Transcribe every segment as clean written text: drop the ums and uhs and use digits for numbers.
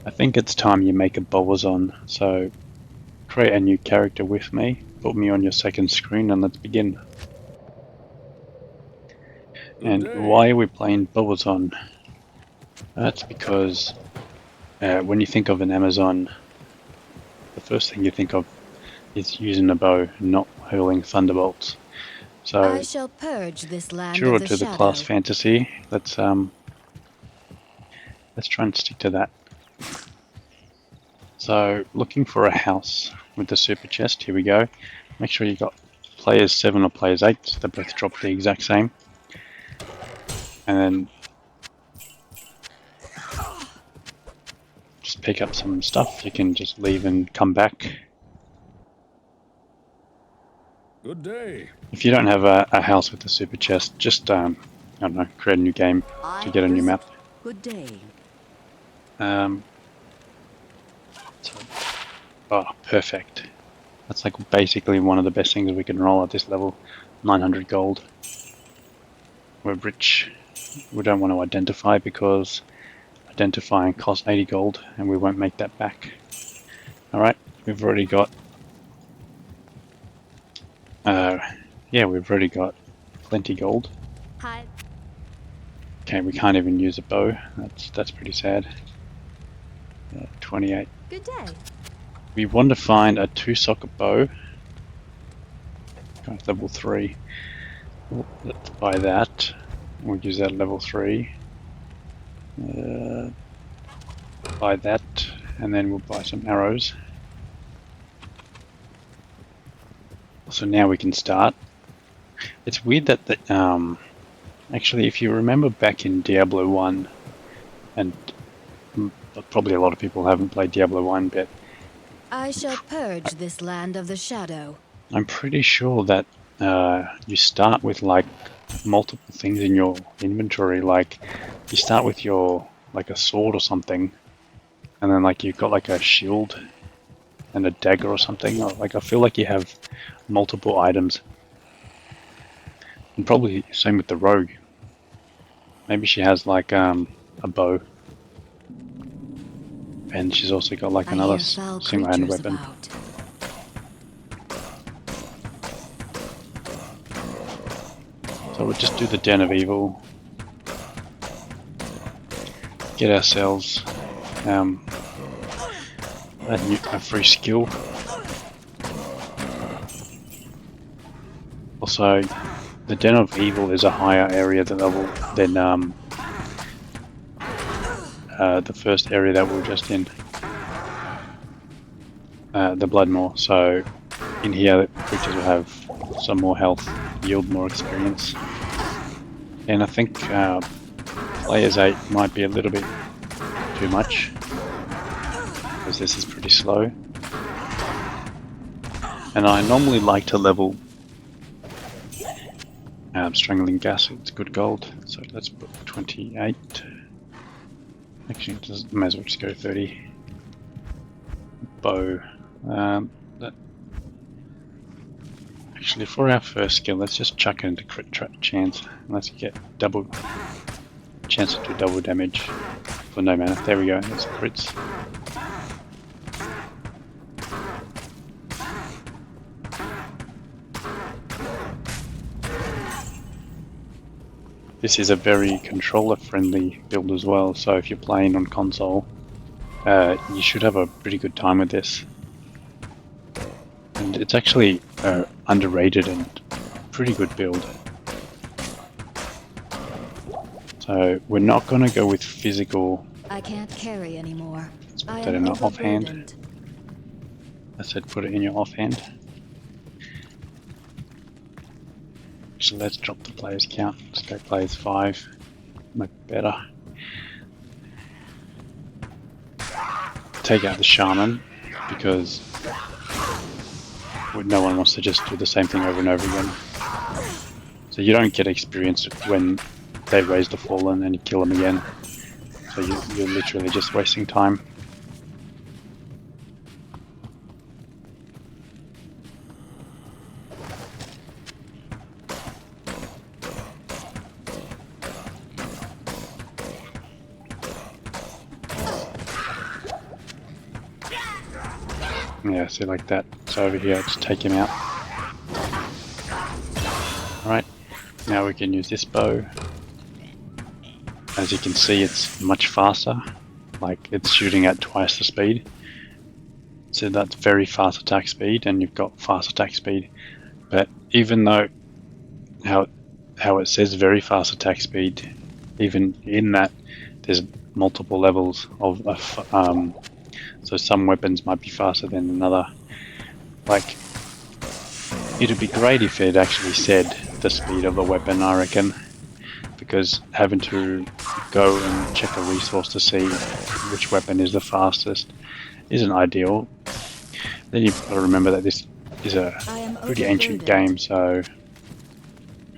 I think it's time you make a Bowazon, so create a new character with me, put me on your second screen, and let's begin. And why are we playing Bowazon? That's because when you think of an Amazon, the first thing you think of is using a bow, not hurling thunderbolts. So, I shall purge this land true of the to the shadow. class fantasy, let's try and stick to that. So, looking for a house with the super chest. Here we go. Make sure you got players 7 or players 8. They both drop the exact same. And then just pick up some stuff. You can just leave and come back. Good day. If you don't have a house with a super chest, just I don't know, create a new game to get a new map. Good day. Oh, perfect. That's like basically one of the best things we can roll at this level. 900 gold. We're rich. We don't want to identify because identifying costs 80 gold and we won't make that back. Alright, we've already got we've already got plenty gold. Hi. Okay, we can't even use a bow. That's pretty sad. 28. Good day. We want to find a 2-socket bow. Level 3. Let's buy that. We'll use that at level 3. Buy that, and then we'll buy some arrows. So now we can start. It's weird that actually, if you remember back in Diablo 1, and probably a lot of people haven't played Diablo 1, but I shall purge this land of the shadow. I'm pretty sure that you start with like multiple things in your inventory. Like you start with your like a sword or something, and then like you've got like a shield and a dagger or something. Or, like I feel like you have multiple items. And probably same with the rogue. Maybe she has like a bow. And she's also got like another single-handed weapon. About. So we'll just do the Den of Evil. Get ourselves a free skill. Also, the Den of Evil is a higher area than the first area that we were just in, the Bloodmoor. So in here, creatures will have some more health, yield more experience, and I think players 8 might be a little bit too much because this is pretty slow. And I normally like to level Strangling Gas. It's good gold, so let's put 28. Actually, may as well just go 30. Bow. Actually, for our first skill, let's just chuck it into crit chance. Let's get double chance to do double damage for no mana. There we go. That's crits. This is a very controller-friendly build as well, so if you're playing on console, you should have a pretty good time with this. And it's actually underrated and pretty good build. So we're not going to go with physical. I can't carry anymore. Let's put that in our offhand. I said put it in your offhand. So let's drop the players count. Let's go players 5. Much better. Take out the shaman because no one wants to just do the same thing over and over again. So you don't get experience when they raise the fallen and you kill them again. So you're literally just wasting time. Yeah, see, like that. So over here, just take him out. Alright, now we can use this bow. As you can see, it's much faster. Like, it's shooting at twice the speed. So that's very fast attack speed, and you've got fast attack speed. But even though how it says very fast attack speed, even in that, there's multiple levels of so some weapons might be faster than another. Like, it'd be great if it actually said the speed of a weapon, I reckon, because having to go and check a resource to see which weapon is the fastest isn't ideal. Then you've got to remember that this is a pretty ancient game, so...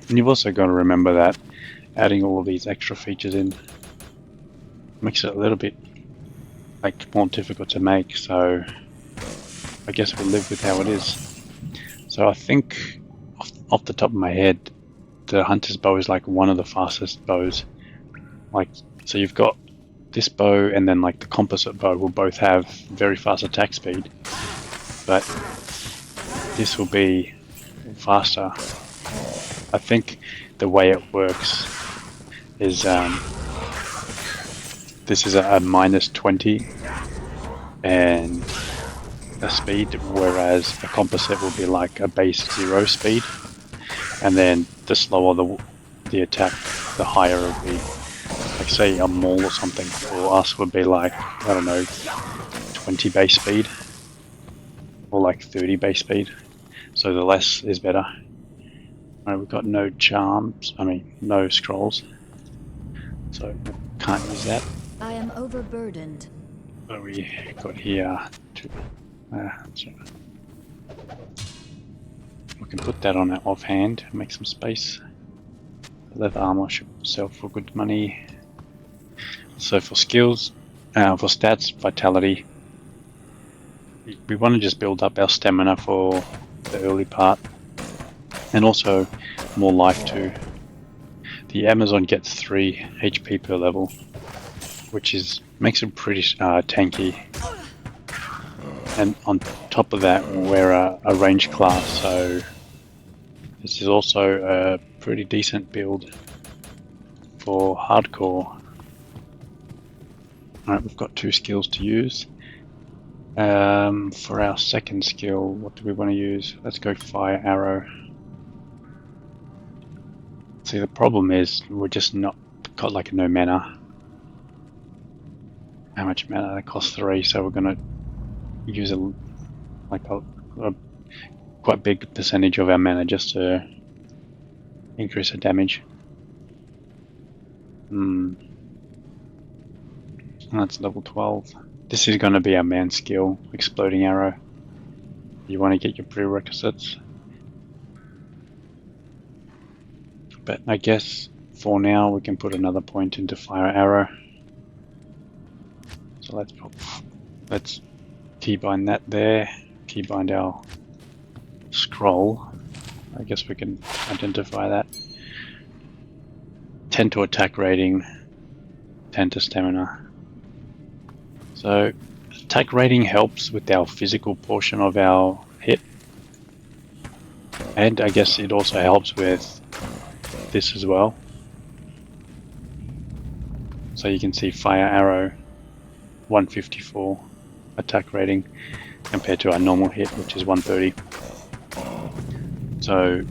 And you've also got to remember that adding all of these extra features in makes it a little bit like more difficult to make, so I guess we'll live with how it is. So I think off the top of my head, the hunter's bow is like one of the fastest bows. Like, so you've got this bow and then like the composite bow will both have very fast attack speed, but this will be faster. I think the way it works is this is a minus 20 and a speed, whereas a composite will be like a base 0 speed, and then the slower the attack, the higher it will be. Like, say a maul or something for us would be like, I don't know, 20 base speed or like 30 base speed, so the less is better. Alright, we've got no charms, no scrolls, so can't use that. I am overburdened. What we got here? So we can put that on our offhand, make some space. Leather armor should sell for good money. So for skills, for stats, vitality, we want to just build up our stamina for the early part, and also more life too. The Amazon gets 3 HP per level, which makes it pretty tanky. And on top of that, we're a range class, so this is also a pretty decent build for hardcore. Alright, we've got 2 skills to use. For our second skill, what do we want to use? Let's go fire arrow. See, the problem is we're just not got like no mana. How much mana? That costs 3, so we're gonna use a quite big percentage of our mana just to increase the damage. That's level 12. This is going to be our main skill, exploding arrow. You want to get your prerequisites. But I guess for now we can put another point into fire arrow. So let's keybind that there. Keybind our scroll. I guess we can identify that. 10 to attack rating, 10 to stamina. So attack rating helps with our physical portion of our hit, and I guess it also helps with this as well. So you can see fire arrow 154 attack rating compared to our normal hit, which is 130. So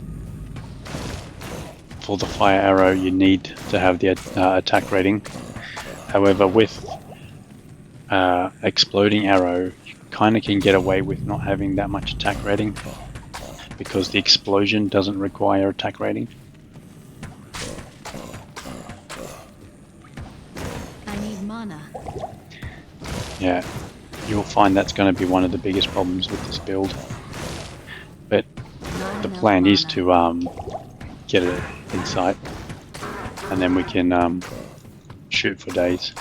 for the fire arrow you need to have the attack rating. However, with exploding arrow, you kind of can get away with not having that much attack rating because the explosion doesn't require attack rating. I need mana. Yeah, you'll find that's going to be one of the biggest problems with this build. But the plan is to get an insight, and then we can shoot for days.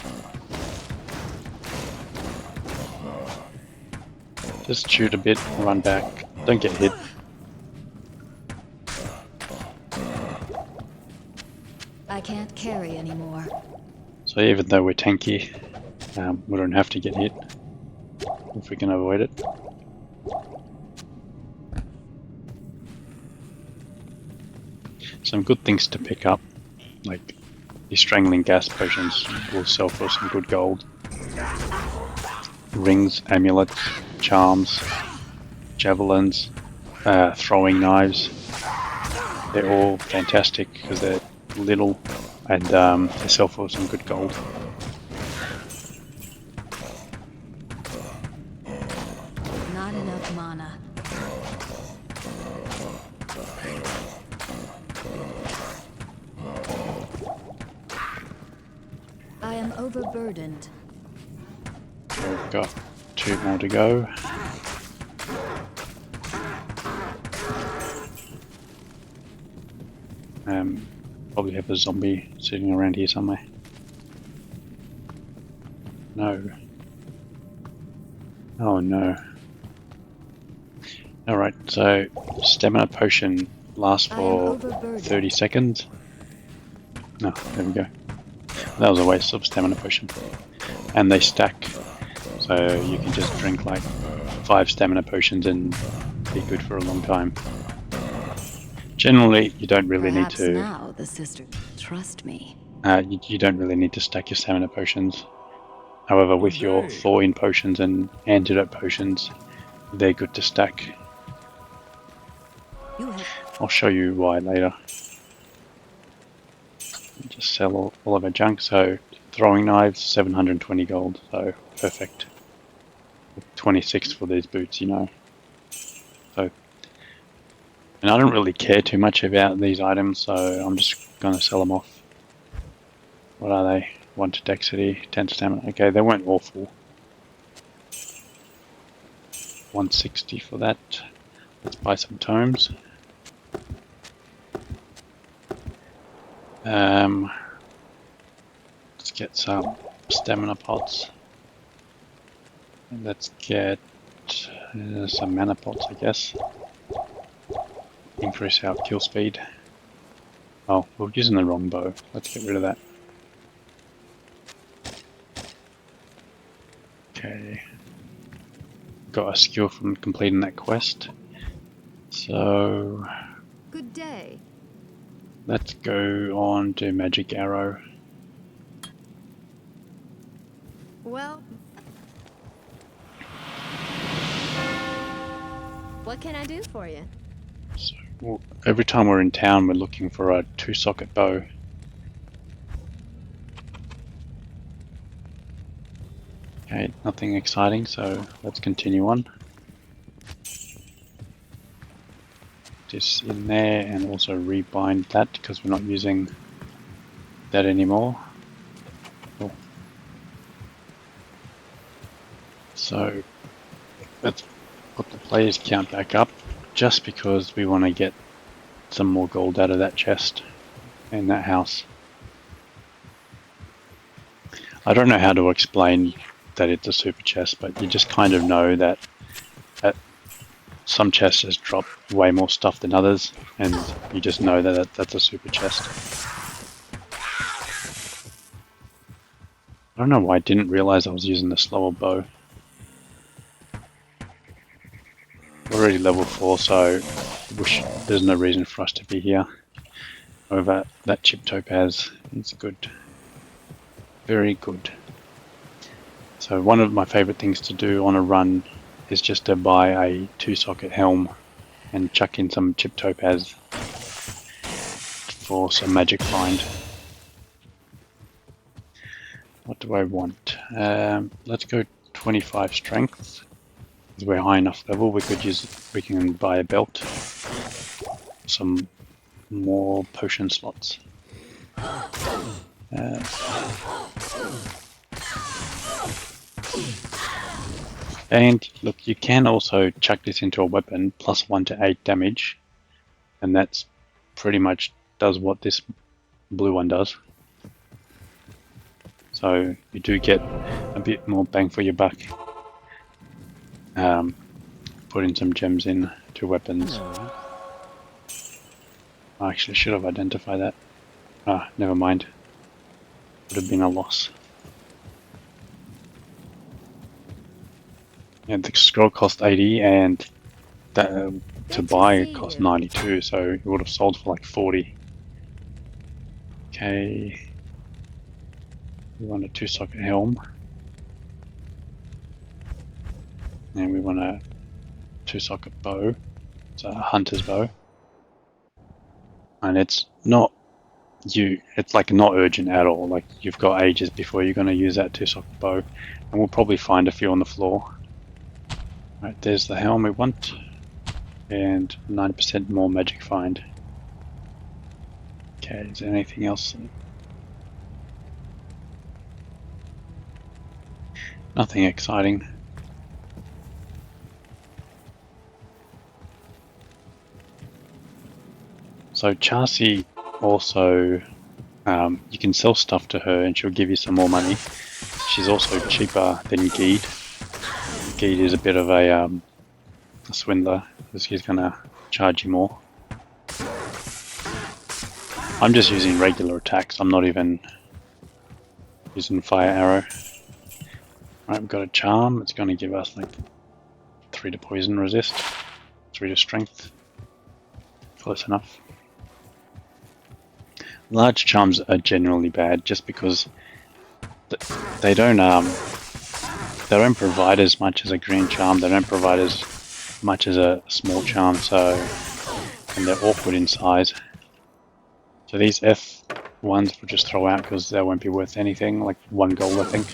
Just shoot a bit, run back, don't get hit. I can't carry anymore. So even though we're tanky, we don't have to get hit if we can avoid it. some good things to pick up, like the strangling gas potions will sell for some good gold. Rings, amulets, charms, javelins, throwing knives. They're all fantastic because they're little and they sell for some good gold. Not enough mana. I am overburdened. We've got 2 more to go. Probably have a zombie sitting around here somewhere. No. Oh no. Alright, so stamina potion lasts for 30 seconds. No, there we go. That was a waste of stamina potion. And they stack, so you can just drink like 5 stamina potions and be good for a long time. Generally, you don't really Perhaps need to. Now the sister trust me. You don't really need to stack your stamina potions. However, with your thaw-in potions and antidote potions, they're good to stack. I'll show you why later. Just sell all of our junk. So throwing knives, 720 gold, so perfect. 26 for these boots, you know. So, and I don't really care too much about these items, so I'm just gonna sell them off. What are they? 1 to dexterity, 10 stamina. Okay, they weren't awful. 160 for that. Let's buy some tomes. Let's get some stamina pots. And let's get some mana pots, I guess. Increase our kill speed. Oh, we're using the wrong bow. Let's get rid of that. Okay. Got a skill from completing that quest. So Good day. let's go on to Magic Arrow. Well, what can I do for you? So every time we're in town, we're looking for a 2-socket bow. Okay, nothing exciting, so let's continue on. This in there, and also rebind that because we're not using that anymore. Cool. So let's put the players count back up just because we want to get some more gold out of that chest in that house. I don't know how to explain that it's a super chest, but you just kind of know that some chests just drop way more stuff than others, and you just know that that's a super chest. I don't know why I didn't realize I was using the slower bow. We're already level 4, so there's no reason for us to be here. However, that chip topaz is good. Very good. So one of my favorite things to do on a run is just to buy a 2-socket helm and chuck in some chip topaz for some magic find. What do I want? Let's go 25 strength. Because we're high enough level, we can buy a belt. Some more potion slots. And look, you can also chuck this into a weapon, plus 1 to 8 damage, and that's pretty much does what this blue one does. So you do get a bit more bang for your buck. Putting some gems in to weapons. I actually should have identified that. Ah, never mind. Would have been a loss. Yeah, the scroll cost 80 and that, to buy it cost 92, so it would have sold for like 40. Okay. We want a 2-socket helm. And we want a 2-socket bow. It's a hunter's bow. And it's like not urgent at all. Like you've got ages before you're going to use that 2-socket bow. And we'll probably find a few on the floor. Right, there's the helm we want. And 90% more magic find. Okay, is there anything else? Nothing exciting. So Chassi also, you can sell stuff to her and she'll give you some more money. She's also cheaper than Geed. Geed is a bit of a swindler because he's going to charge you more. I'm just using regular attacks. I'm not even using fire arrow. Right, we've got a charm. It's going to give us like 3 to poison resist, 3 to strength. Close enough. Large charms are generally bad just because they don't provide as much as a green charm. They don't provide as much as a small charm. And they're awkward in size. So these F ones we'll just throw out because they won't be worth anything. Like 1 gold, I think.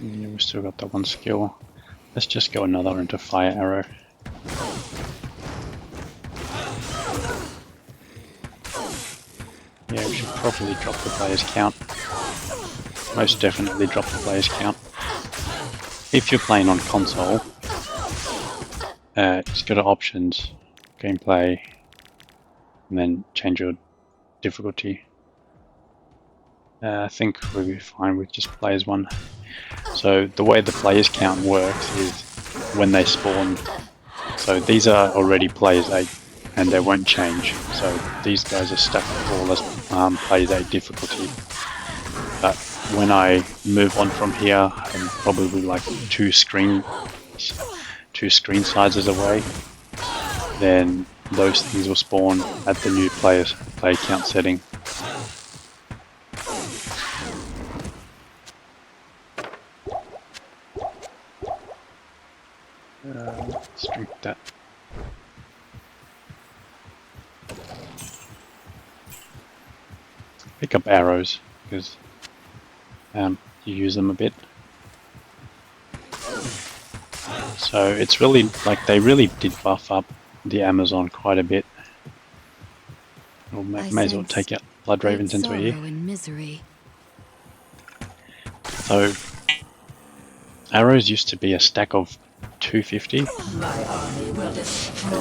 Yeah, we still got that 1 skill. Let's just go another into fire arrow. Yeah, we should probably drop the player's count. Most definitely drop the player's count. If you're playing on console, just go to options, gameplay, and then change your difficulty. I think we'll be fine with just players 1. So the way the players count works is when they spawn. So these are already players 8 and they won't change. So these guys are stuck with all this players 8 difficulty. But when I move on from here, I'm probably like 2 screen sizes away, then those things will spawn at the new player count setting. Let's drink that. Pick up arrows because you use them a bit. So it's really like they really did buff up the Amazon quite a bit. We'll may as well take out Blood Ravens into here. So arrows used to be a stack of 250, and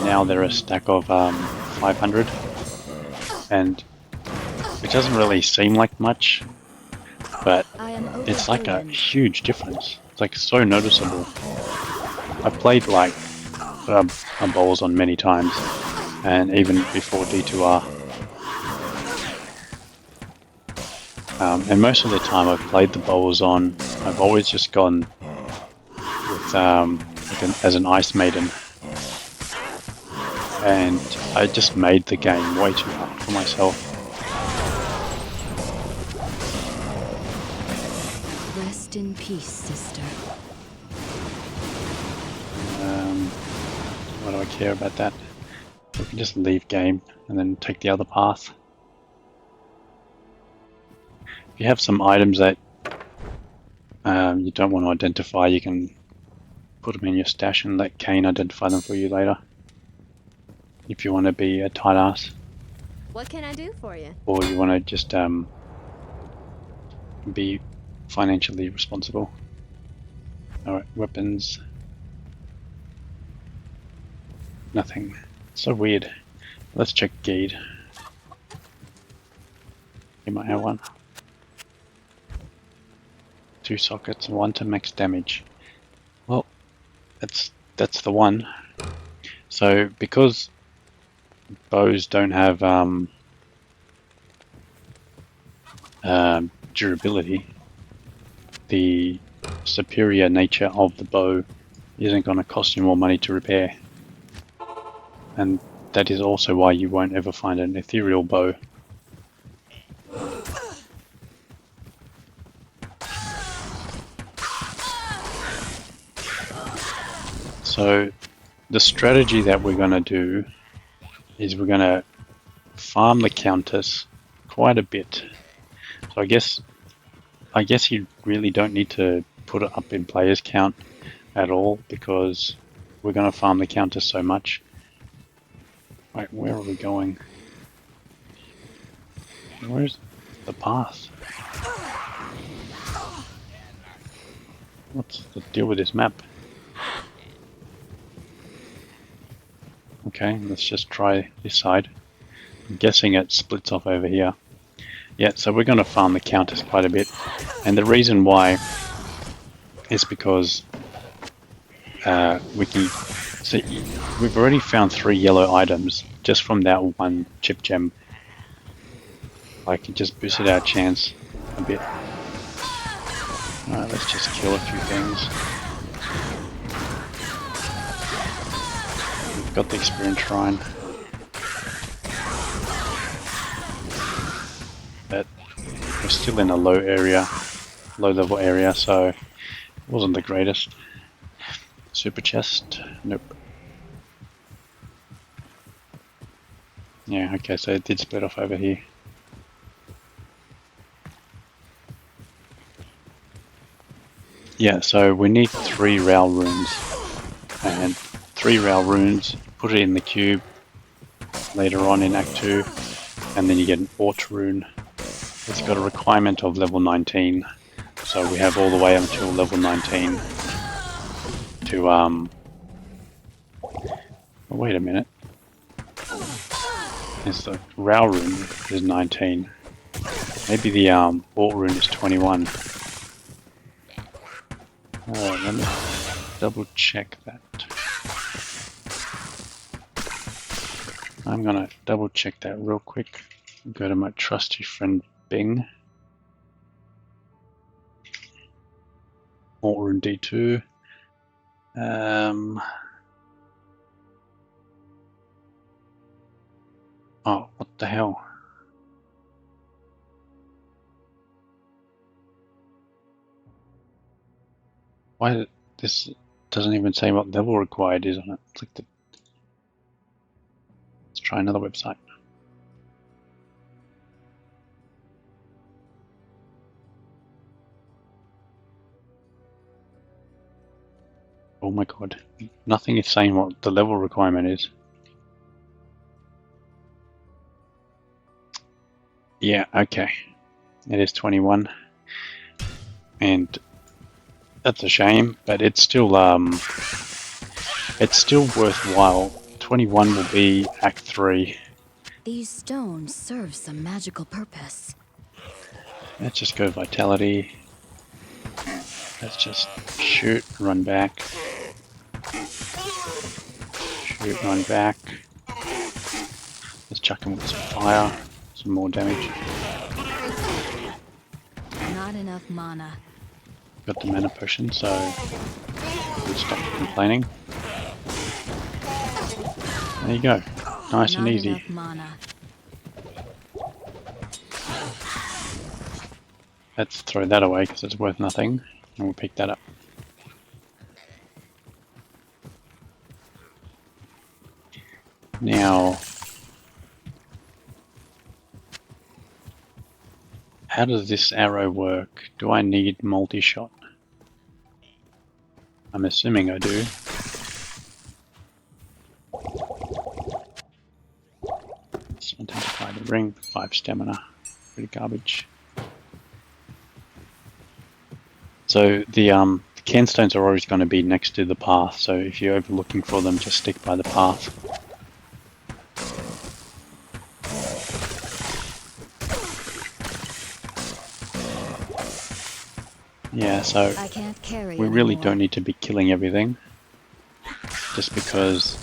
now they're a stack of 500, and it doesn't really seem like much, but it's like a huge difference. It's like so noticeable. I've played like a Bowazon many times, and even before D2R. And most of the time I've played the Bowazon, I've always just gone with as an Ice Maiden, and I just made the game way too hard for myself. Rest in peace, sister. Why do I care about that? We can just leave game and then take the other path. If you have some items that you don't want to identify, you can put them in your stash and let Kane identify them for you later. If you want to be a tight ass. What can I do for you? Or you want to just be financially responsible. Alright, weapons. Nothing. So weird. Let's check Geed. He might have 1. 2 sockets, 1 to max damage. Well, that's the one. So because bows don't have durability, the superior nature of the bow isn't going to cost you more money to repair. And that is also why you won't ever find an ethereal bow. So the strategy that we're going to do is we're going to farm the Countess quite a bit. So I guess you really don't need to put it up in players count at all, because we're going to farm the Countess so much. Wait, where are we going? Where's the path? What's the deal with this map? Okay, let's just try this side. I'm guessing it splits off over here. Yeah, so we're going to farm the Countess quite a bit. And the reason why is because we've already found 3 yellow items just from that one chip gem. Like, it just boosted our chance a bit. Alright, let's just kill a few things. We've got the experience shrine. But we're still in a low level area, so it wasn't the greatest. Super chest? Nope. Yeah, okay, so it did split off over here. Yeah, so we need 3 Rail runes. And 3 Rail runes, put it in the cube later on in Act 2, and then you get an Ort rune. It's got a requirement of level 19, so we have all the way until level 19 to, oh, wait a minute. It's the Rail rune is 19. Maybe the Ort rune is 21. Let me double check that. I'm gonna double check that real quick. Go to my trusty friend Bing. Ort rune D2. Oh, what the hell? Why this doesn't even say what level required is on it? Click the. Let's try another website. Oh my god, nothing is saying what the level requirement is. Yeah, okay. It is 21. And that's a shame, but it's still worthwhile. 21 will be Act 3. These stones serve some magical purpose. Let's just go Vitality. Let's just shoot, run back. Shoot, run back. Let's chuck him with some fire, some more damage. Not enough mana. Got the mana potion, so we'll stop complaining. There you go. Nice and easy. Enough mana. Let's throw that away because it's worth nothing, and we'll pick that up. Now, how does this arrow work? Do I need multi-shot? I'm assuming I do. Let's identify the ring. 5 stamina. Pretty garbage. So the canstones are always going to be next to the path, so if you're ever looking for them, just stick by the path. Yeah, so I can't carry we really anymore. don't need to be killing everything, just because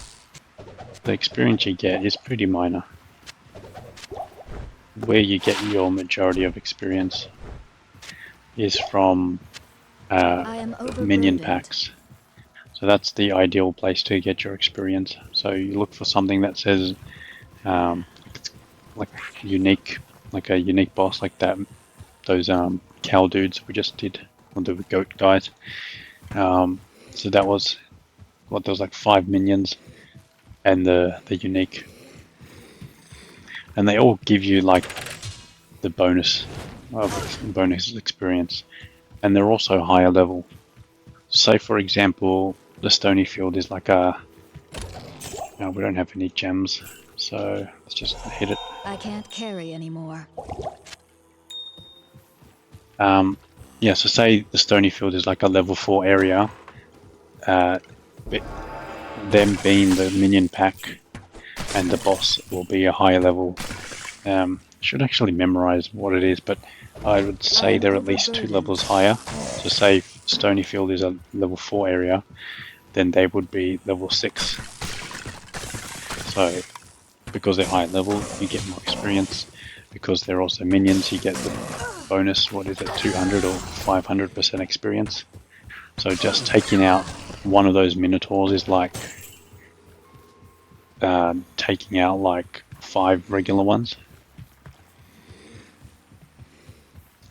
the experience you get is pretty minor. Where you get your majority of experience is from I am minion overburdened. packs. So that's the ideal place to get your experience. So you look for something that says like unique, like a unique boss, like that. Those cow dudes we just did, or the goat guys. So that was what, there was like 5 minions, and the unique, and they all give you like the bonus experience, and they're also higher level. Say for example, the Stony Field is like a. No, we don't have any gems, so let's just hit it. I can't carry anymore. Yeah, so say the Stony Field is like a level 4 area. But them being the minion pack and the boss will be a higher level. Should actually memorize what it is, but I would say they're at least 2 levels higher. So say Stony Field is a level 4 area, then they would be level 6. So because they're higher level, you get more experience. Because they're also minions, you get the bonus, what is it, 200 or 500% experience. So just taking out one of those minotaurs is like taking out like 5 regular ones.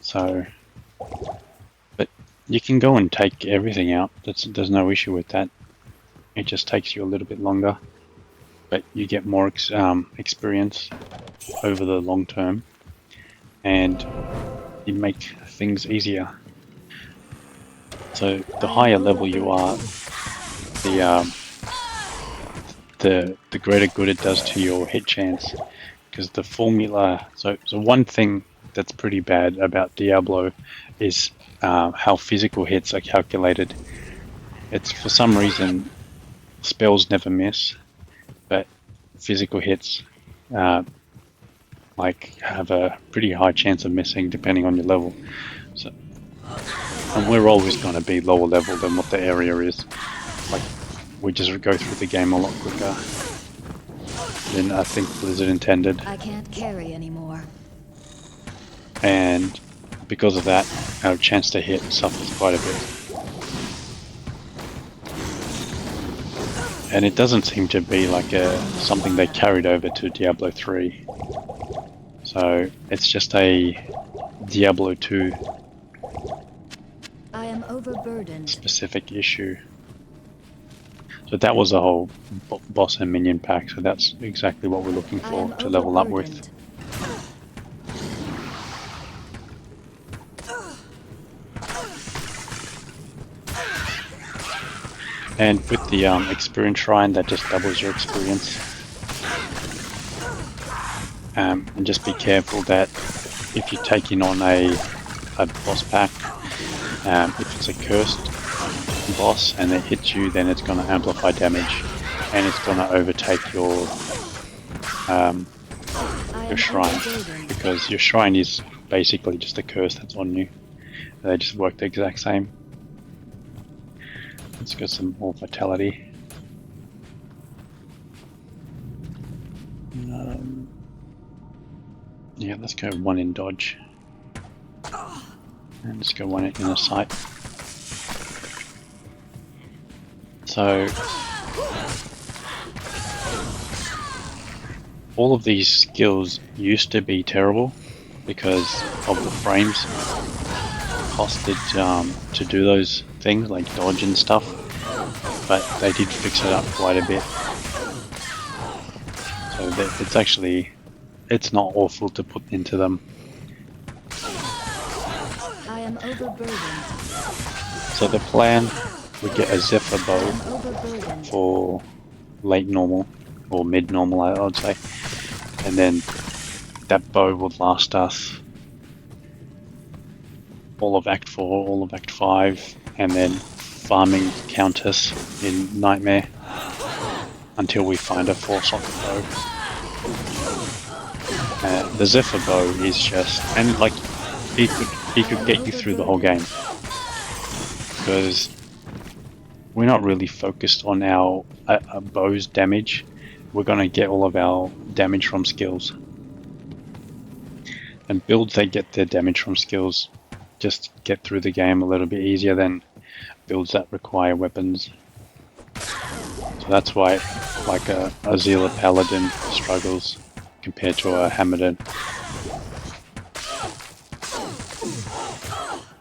So, but you can go and take everything out. There's no issue with that. It just takes you a little bit longer, but you get more experience over the long term, and you make things easier. So the higher level you are, the greater good it does to your hit chance, because the formula. So one thing that's pretty bad about Diablo is how physical hits are calculated. It's for some reason spells never miss, but physical hits like have a pretty high chance of missing depending on your level. So, and we're always going to be lower level than what the area is. Like, we just go through the game a lot quicker than I think Blizzard intended. I can't carry anymore. And because of that, our chance to hit suffers quite a bit. And it doesn't seem to be like something they carried over to Diablo 3. So it's just a Diablo 2 I am overburdened. specific issue. So that was a whole boss and minion pack, so that's exactly what we're looking for to level up with. And with the experience shrine, that just doubles your experience. And just be careful that if you're taking on a boss pack, if it's a cursed boss and it hits you, then it's going to amplify damage, and it's going to overtake your shrine, because your shrine is basically just a curse that's on you. They just work the exact same. Let's get some more vitality. Yeah, let's go 1 in dodge. And let's go 1 in inner sight. So all of these skills used to be terrible because of the frames costed to do those things like dodge and stuff, but they did fix it up quite a bit. So it's actually, it's not awful to put into them. I am overburdened. So the plan, we get a Zephyr bow for late normal, or mid normal I would say, and then that bow will last us all of Act 4, all of Act 5, and then farming Countess in Nightmare until we find a 4-socket bow. The Zephyr bow is just, and like, he could get you through the whole game, because we're not really focused on our bow's damage. We're going to get all of our damage from skills. And builds that get their damage from skills just get through the game a little bit easier than builds that require weapons. So that's why like a Zealot Paladin struggles compared to a Hammerden.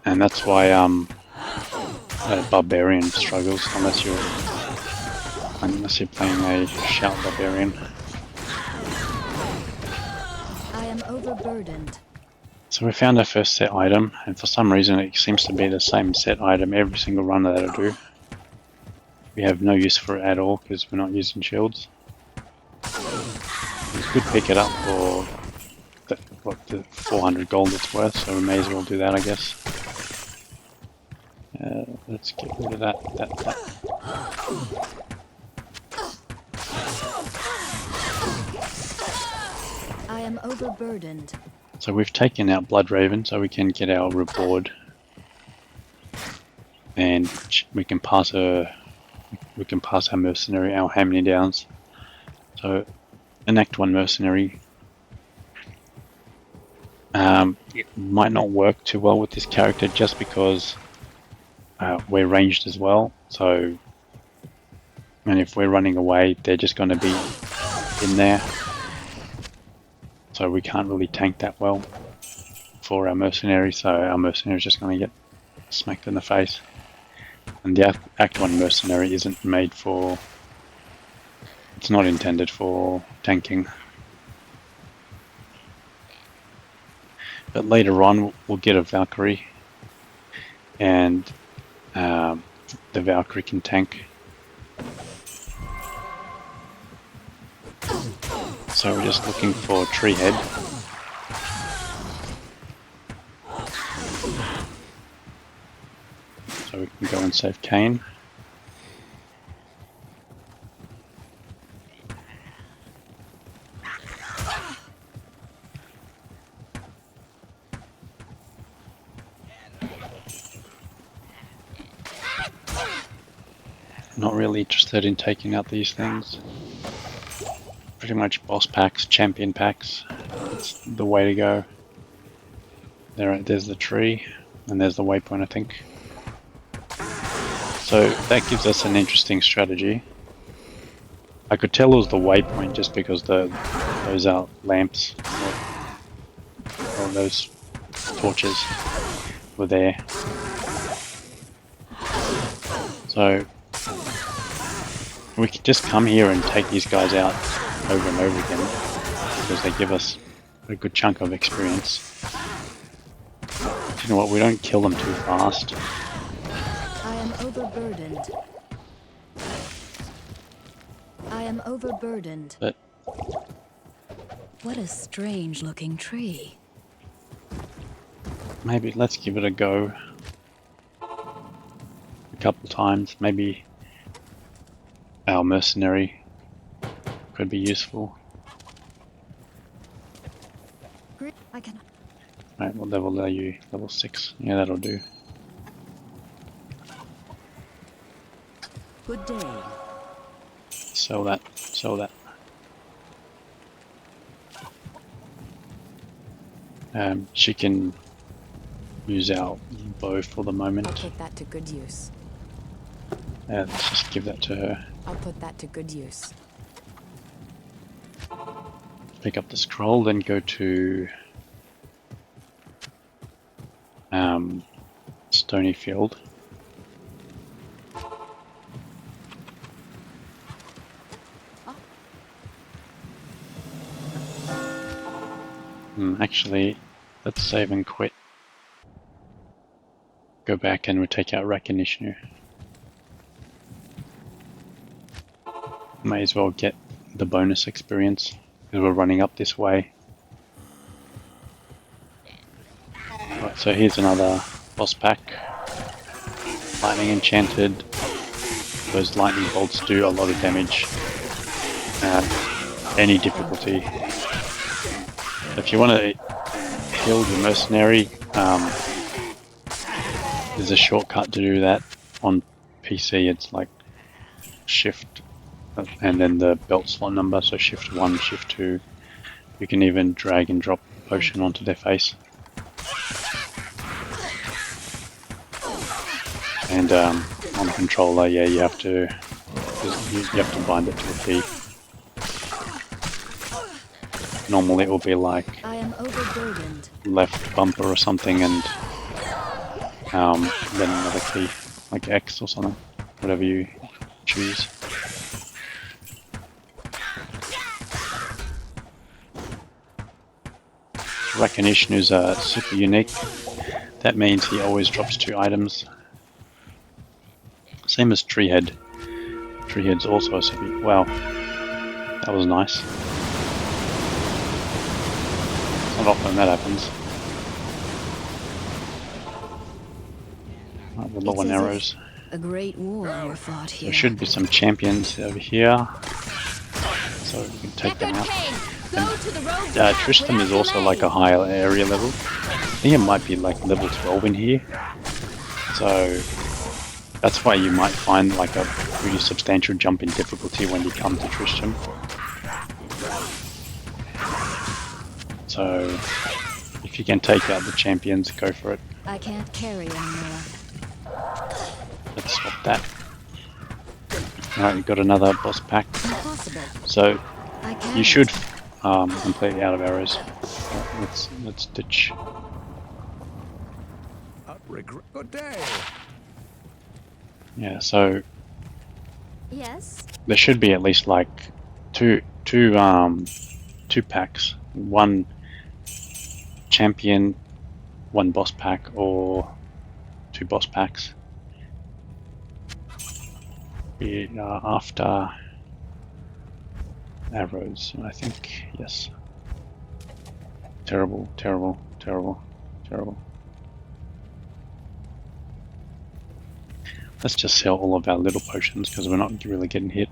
And that's why a Barbarian struggles unless you're playing a Shout Barbarian. I am overburdened. So we found our first set item, and for some reason it seems to be the same set item every single run that I do. We have no use for it at all because we're not using shields. We could pick it up for the 400 gold it's worth, so we may as well do that, I guess. Let's get rid of that. I am overburdened. So we've taken out Blood Raven, so we can get our reward, and we can pass our mercenary our hand-me-downs. So an Act 1 mercenary it might not work too well with this character just because we're ranged as well. So, and if we're running away, they're just going to be in there. So we can't really tank that well for our mercenary. So our mercenary is just going to get smacked in the face. And the Act 1 mercenary isn't made for... It's not intended for tanking. But later on, we'll get a Valkyrie. And the Valkyrie can tank. So we're just looking for Tree Head. So we can go and save Kane. Not really interested in taking out these things. Pretty much boss packs, champion packs. It's the way to go. There's the tree, and there's the waypoint, I think. So that gives us an interesting strategy. I could tell it was the waypoint just because those are lamps, or those torches were there. So we could just come here and take these guys out over and over again because they give us a good chunk of experience. You know what, we don't kill them too fast. I am overburdened. I am overburdened. But what a strange looking tree. maybe let's give it a go a couple times. Maybe our mercenary could be useful. I cannot. Right, what level are you? Level 6. Yeah, that'll do. Good day. Sell that. Sell that. She can use our bow for the moment. I'll put that to good use. Let's just give that to her. I'll put that to good use. Pick up the scroll, then go to Stony Field. Actually, let's save and quit. Go back and we'll take out Recognition. May as well get the bonus experience because we're running up this way. Right, so here's another boss pack. Lightning Enchanted. Those lightning bolts do a lot of damage at any difficulty. If you want to heal your mercenary, there's a shortcut to do that. On PC it's like shift and then the belt slot number, so shift 1, shift 2. You can even drag and drop potion onto their face. And on controller, yeah, you have to because you have to bind it to a key. Normally it will be like I am overburdened. left bumper or something, and then another key, like X or something, whatever you choose. Recognition is super unique. That means he always drops 2 items. Same as Treehead. Treehead's also a super. Wow, that was nice. It's not often that happens. Right, the bow and arrows. A great war were fought here. There should be some champions over here, so we can take them out. Tristram is also like a higher area level. I think it might be like level 12 in here. So that's why you might find like a pretty substantial jump in difficulty when you come to Tristram. So if you can take out the champions, go for it. I can't carry anymore. Let's swap that. Alright, we've got another boss pack. Impossible. So I can't. you should completely out of arrows. Let's ditch. Good day. Yeah, so Yes. there should be at least like two packs. One champion, one boss pack, or 2 boss packs. After arrows, I think. Yes. Terrible, terrible, terrible, terrible. Let's just sell all of our little potions because we're not really getting hit.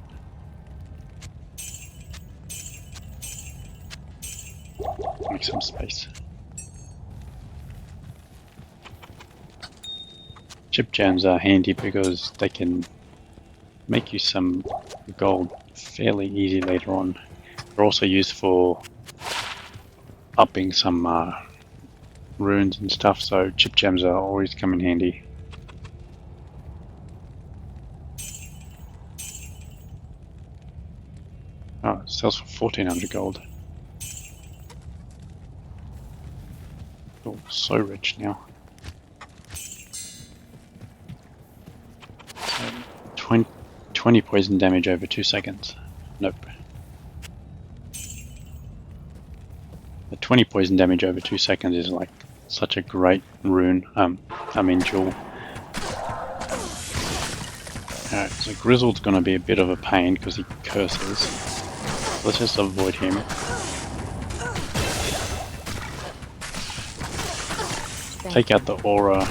Make some space. Chip jams are handy because they can make you some gold fairly easy later on. They're also used for upping some runes and stuff, so chip gems are always come in handy. Oh, it sells for 1400 gold. Oh, so rich now. So 20 poison damage over 2 seconds. Nope. The 20 poison damage over 2 seconds is like such a great rune. Jewel. Alright, so Grizzled's gonna be a bit of a pain because he curses. Let's just avoid him. Take out the aura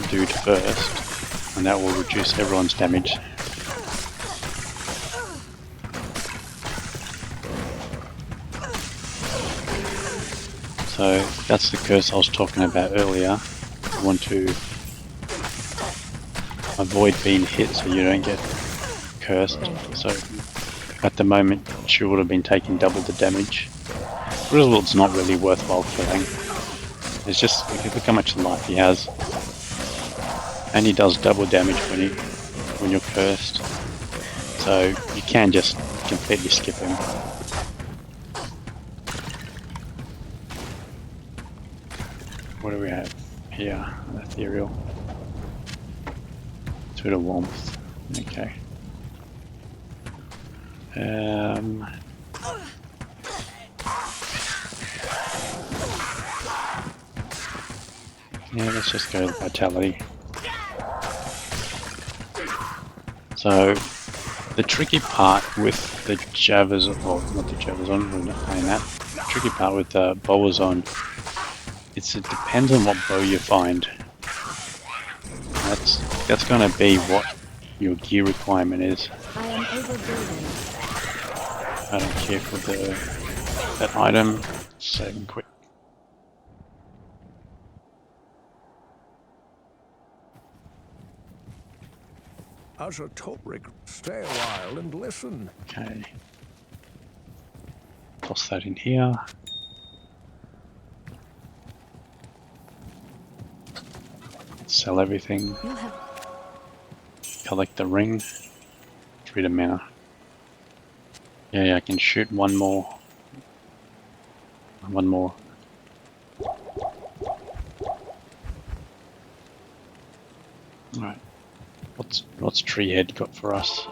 dude first, and that will reduce everyone's damage. So that's the curse I was talking about earlier. You want to avoid being hit so you don't get cursed. So at the moment she would have been taking double the damage. Grizzled's not really worthwhile killing. It's just, look how much life he has. And he does double damage when you're cursed. So you can just completely skip him. What do we have here? Ethereal. 2 to warmth. Okay. Yeah, let's just go with vitality. So the tricky part with the Javas, well, not the Bowazon, we're not playing that. The tricky part with the Bowazon, it depends on what bow you find. That's going to be what your gear requirement is. I am overburdened. I don't care for that item. Save and quit. As a Toprig, stay a while and listen. Okay. Toss that in here. Sell everything. You'll have Collect the ring. get rid of mana. Yeah, I can shoot one more. One more. Alright. What's Treehead got for us?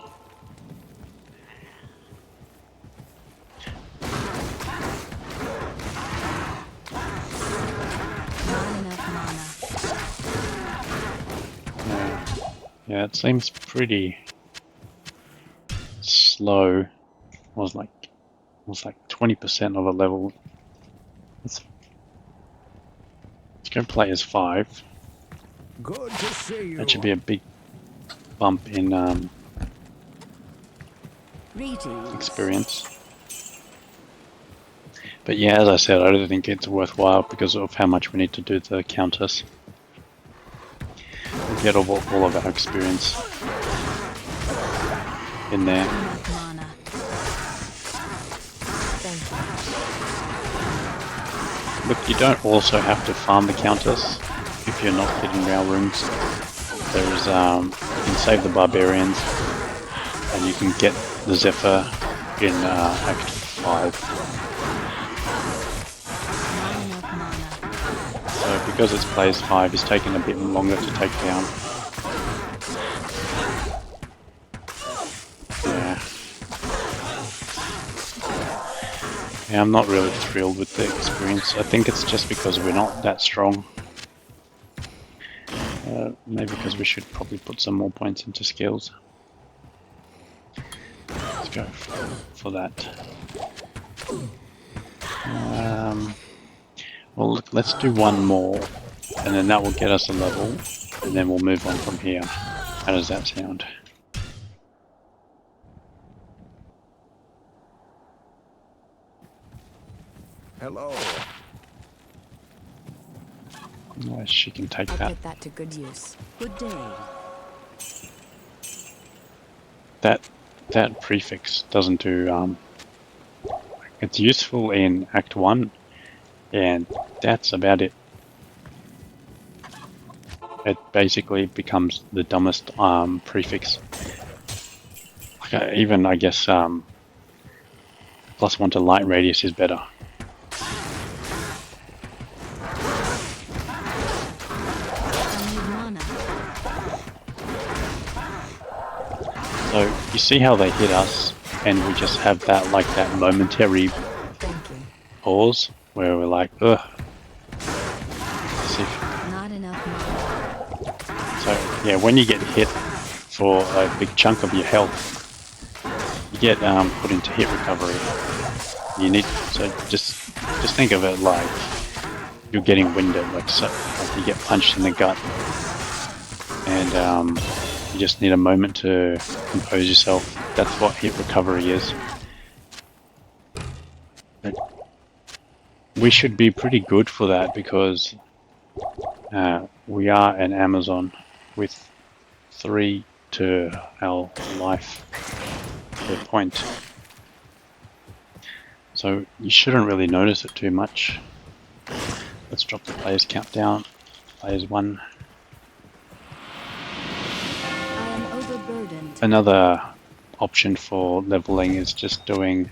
Not enough mana. Yeah, it seems pretty slow. Was like 20% of a level. Let's go play as 5. Good to see you. That should be a big bump in Greetings. experience. But yeah, as I said, I don't think it's worthwhile because of how much we need to do the counters. We'll get all of our experience in there. Enough mana. Thank you. Look, you don't also have to farm the counters if you're not getting rail rooms. There's you can save the barbarians, and you can get the Zephyr in Act 5. Not enough mana. So because it's plays 5, it's taken a bit longer to take down. Yeah, I'm not really thrilled with the experience. I think it's just because we're not that strong. Maybe because we should probably put some more points into skills. Let's go for that. Well, look, let's do one more, and then that will get us a level, and then we'll move on from here. How does that sound? Hello. Well, she can take I'll that. put that to good use. Good day. That prefix doesn't do. It's useful in Act 1, and that's about it. It basically becomes the dumbest prefix. Like, even I guess +1 to light radius is better. I need mana. So you see how they hit us, and we just have that momentary Thank you. pause where we're like, ugh. See if- Not enough mana. So yeah, when you get hit for a big chunk of your health, you get put into hit recovery. You need just think of it like you're getting winded, like you get punched in the gut, and you just need a moment to compose yourself. That's what hit recovery is. But we should be pretty good for that because we are an Amazon with 3 to our life per point. So you shouldn't really notice it too much. Let's drop the players count down. Players 1. I am overburdened. Another option for leveling is just doing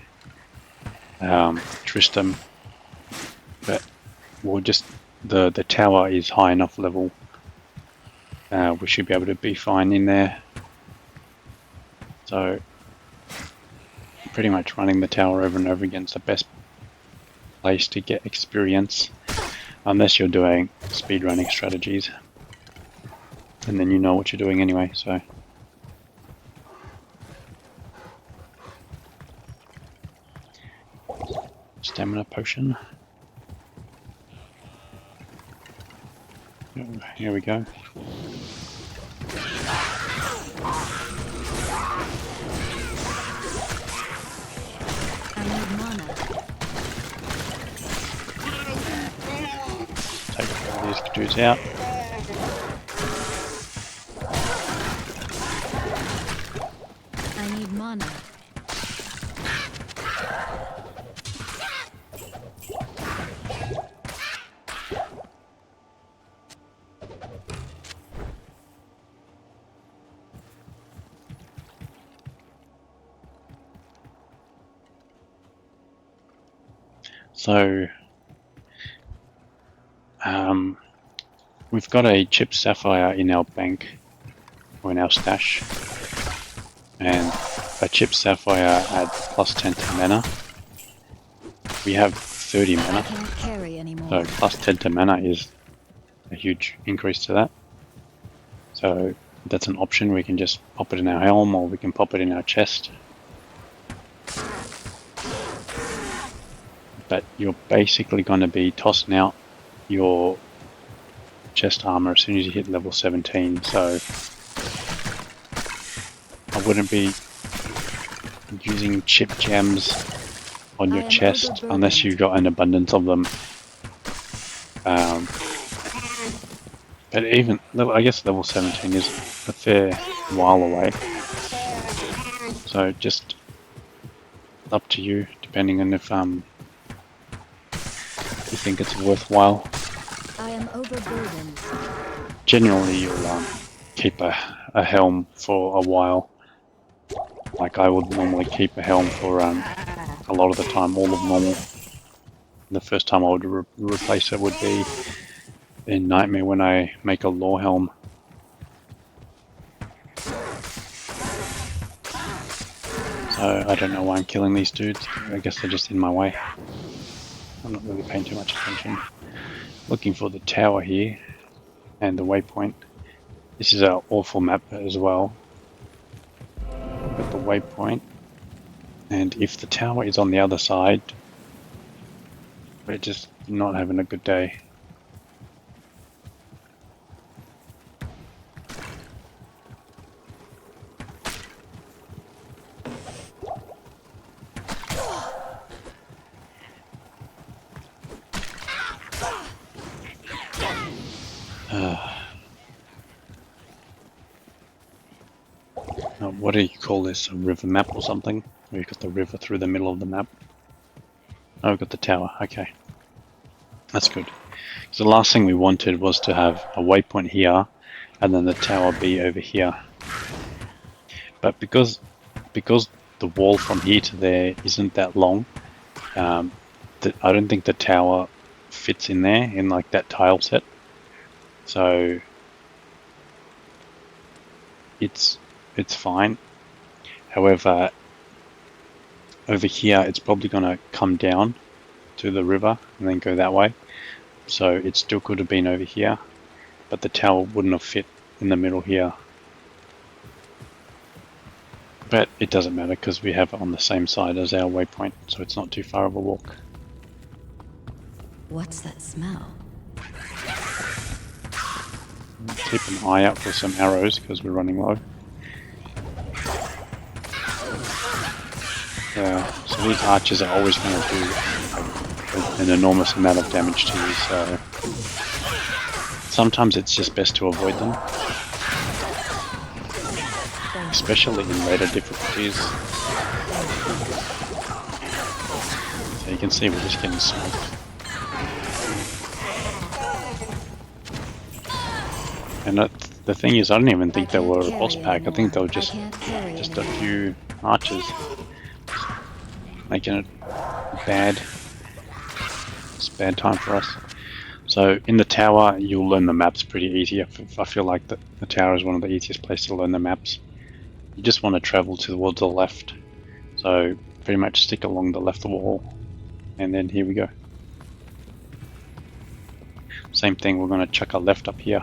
Tristram, but we'll just the tower is high enough level. We should be able to be fine in there. So pretty much running the tower over and over again is the best place to get experience, unless you're doing speedrunning strategies, and then you know what you're doing anyway. So stamina potion. Here we go. I need mana. Take all these dudes out. I need mana. So we've got a chip sapphire in our bank, or in our stash, and a chip sapphire at plus 10 to mana. We have 30 I mana, can't carry anymore. so plus 10 to mana is a huge increase to that. So that's an option. We can just pop it in our helm, or we can pop it in our chest. But you're basically going to be tossing out your chest armor as soon as you hit level 17, so I wouldn't be using chip gems on your chest unless you've got an abundance of them. But even, I guess level 17 is a fair while away, so just up to you, depending on if you think it's worthwhile. I am overburdened. Generally, you'll keep a helm for a while. Like I would normally keep a helm for a lot of the time, all of normal. The first time I would replace it would be in Nightmare when I make a lore helm. So I don't know why I'm killing these dudes. I guess they're just in my way. I'm not really paying too much attention. Looking for the tower here and the waypoint. This is an awful map as well. Got the waypoint, and if the tower is on the other side, we're just not having a good day. What do you call this? A river map or something? We've got the river through the middle of the map. Oh, we've got the tower. Okay. That's good. So the last thing we wanted was to have a waypoint here and then the tower be over here. But because the wall from here to there isn't that long, I don't think the tower fits in there in like that tile set. So it's fine. However, over here it's probably going to come down to the river and then go that way. So it still could have been over here, but the tower wouldn't have fit in the middle here. But it doesn't matter because we have it on the same side as our waypoint, so it's not too far of a walk. What's that smell? Keep an eye out for some arrows because we're running low. So these archers are always going to do an enormous amount of damage to you, so sometimes it's just best to avoid them, especially in later difficulties. So you can see we're just getting smoked. And the thing is, I don't even think they were a boss pack. I think they were just a few archers, making it bad. It's a bad time for us. So in the tower, you'll learn the maps pretty easy. I feel like the tower is one of the easiest places to learn the maps. You just want to travel towards the left. So pretty much stick along the left wall, and then here we go. Same thing, we're going to chuck our left up here.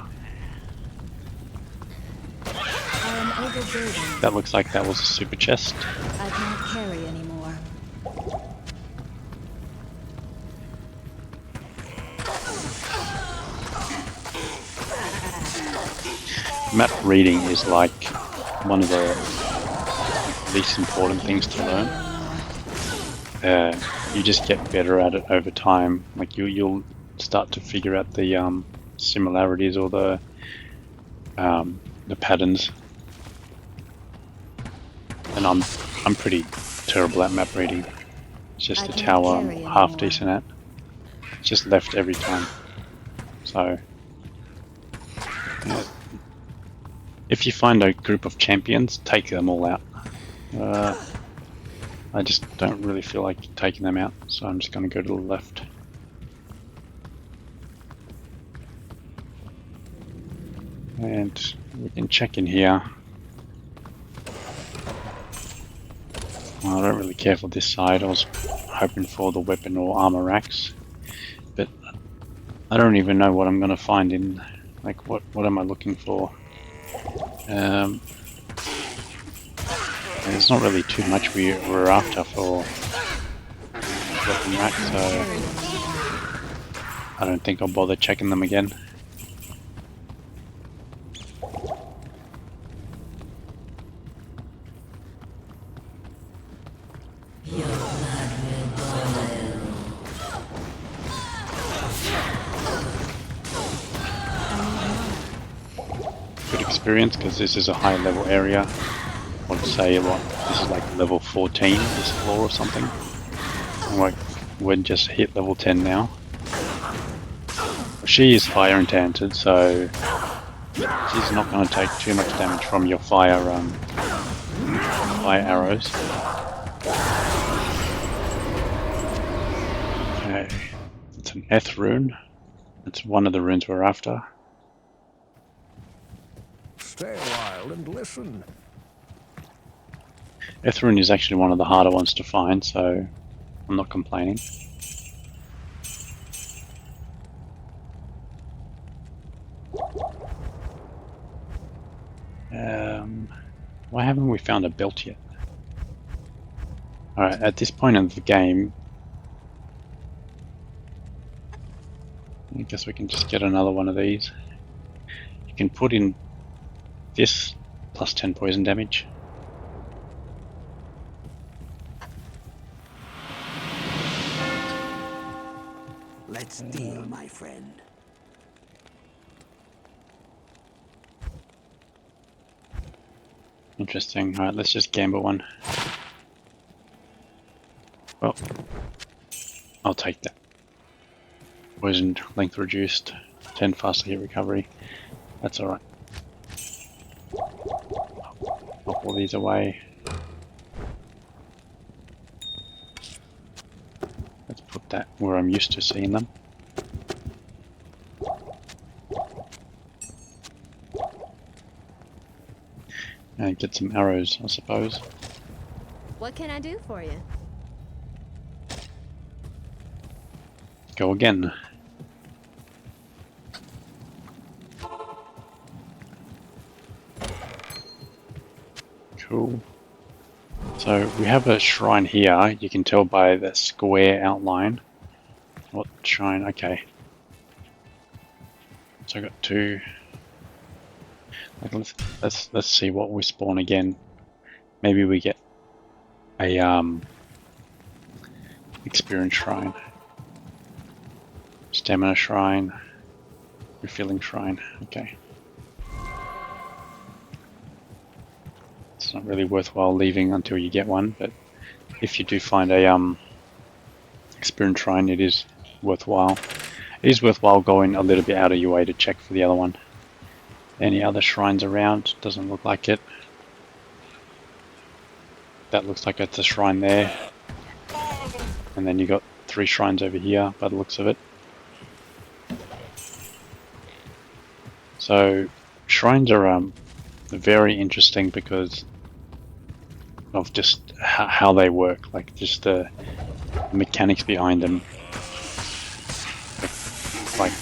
That looks like that was a super chest. I can't carry anymore. Map reading is like one of the least important things to learn. You just get better at it over time. Like you'll start to figure out the similarities or the patterns. And I'm pretty terrible at map reading. It's just the tower I'm half decent at. It's just left every time. So yeah. If you find a group of champions, take them all out. I just don't really feel like taking them out, so I'm just going to go to the left. And we can check in here. Well, I don't really care for this side. I was hoping for the weapon or armor racks, but I don't even know what I'm going to find in, like, what am I looking for? There's not really too much we're after for weapon racks, so I don't think I'll bother checking them again. Good experience, because this is a high level area. I would say what this is like level 14, this floor or something. And we're just hit level 10 now. She is fire enchanted, so she's not going to take too much damage from your fire arrows. Okay, it's an Eth rune. It's one of the runes we're after. Stay a while and listen. Eth rune is actually one of the harder ones to find, so I'm not complaining. Why haven't we found a belt yet? Alright, at this point in the game, I guess we can just get another one of these. You can put in this plus 10 poison damage. Let's deal, my friend. Interesting. Alright, let's just gamble one. Well, I'll take that. Poison length reduced, 10 faster hit recovery. That's alright. Pop all these away. Let's put that where I'm used to seeing them. And get some arrows, I suppose. What can I do for you? Go again. Cool. So we have a shrine here. You can tell by the square outline. What shrine? Okay. So I got two. Let's see what we spawn again. Maybe we get a experience shrine, stamina shrine, refilling shrine. Okay. It's not really worthwhile leaving until you get one, but if you do find a experience shrine, it is worthwhile. It is worthwhile going a little bit out of your way to check for the other one. Any other shrines around? Doesn't look like it. That looks like it's a shrine there. And then you got 3 shrines over here by the looks of it. So shrines are very interesting because of just how they work, like just the mechanics behind them. Like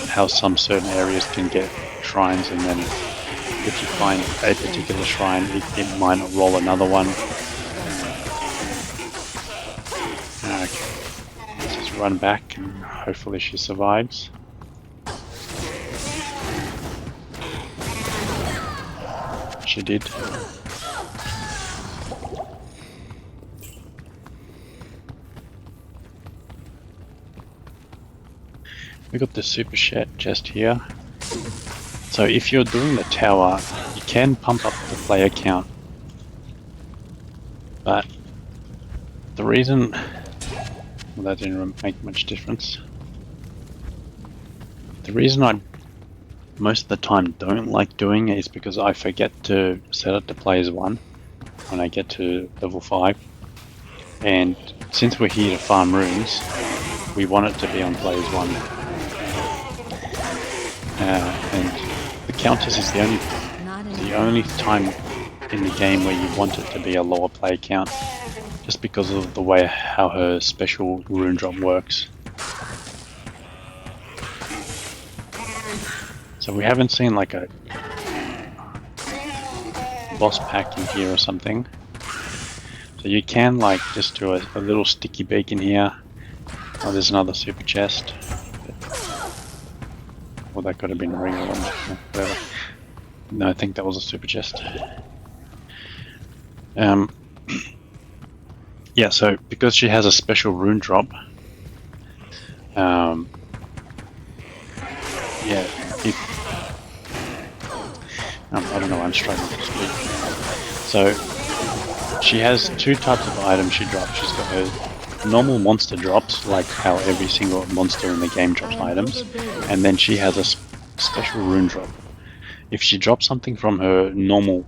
how some certain areas can get shrines, and then if you find a particular shrine, it might not roll another one. Okay, let's just run back and hopefully she survives. She did. We got the super chest here. So if you're doing the tower, you can pump up the player count. But the reason, well, that didn't make much difference. The reason I most of the time don't like doing it is because I forget to set up the players one. when I get to level 5. And since we're here to farm runes, we want it to be on players 1. And the Countess is the only time in the game where you want it to be a lower player count, just because of the way how her special rune drop works. So we haven't seen like a boss pack in here or something. So you can like just do a little sticky beacon here. Oh, there's another super chest. Well, that could have been a ring or whatever. No, I think that was a super chest. Yeah, so because she has a special rune drop, yeah, I don't know why I'm struggling to speak. So she has 2 types of items she drops. She's got her normal monster drops, like how every single monster in the game drops items, and then she has a special rune drop. If she drops something from her normal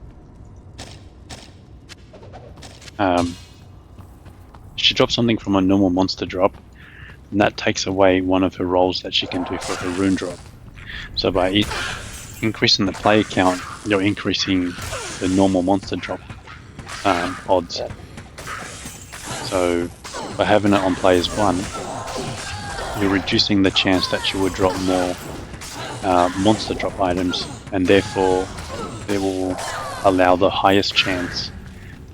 monster drop, and that takes away one of her rolls that she can do for her rune drop. So by increasing the player count, you're increasing the normal monster drop odds. So by having it on players 1, you're reducing the chance that she would drop more monster drop items, and therefore they will allow the highest chance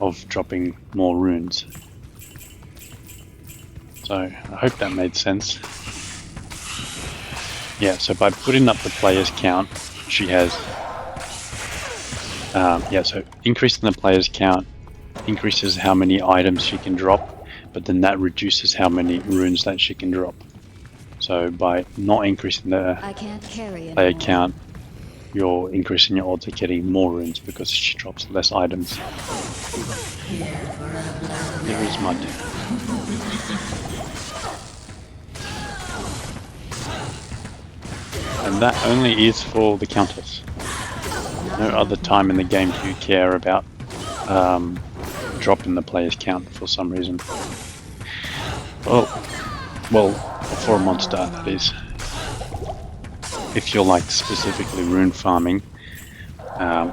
of dropping more runes. So I hope that made sense. Yeah, so by putting up the players count, she has so increasing the players count increases how many items she can drop, but then that reduces how many runes that she can drop. So by not increasing the player count, you're increasing your odds of getting more runes because she drops less items. There is mud. And that only is for the Countess. No other time in the game do you care about dropping the player's count for some reason. Well, for a monster, that is. If you're like specifically rune farming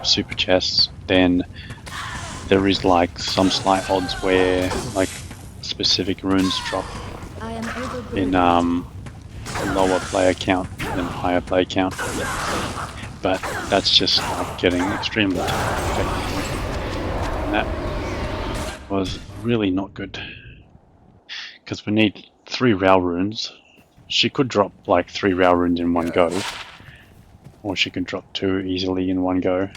super chests, then there is like some slight odds where like specific runes drop in a lower player count than higher player count. But that's just like getting extremely effective. And that was really not good. Because we need 3 Rao runes. She could drop like 3 Rao runes in one go. Or she could drop 2 easily in one go.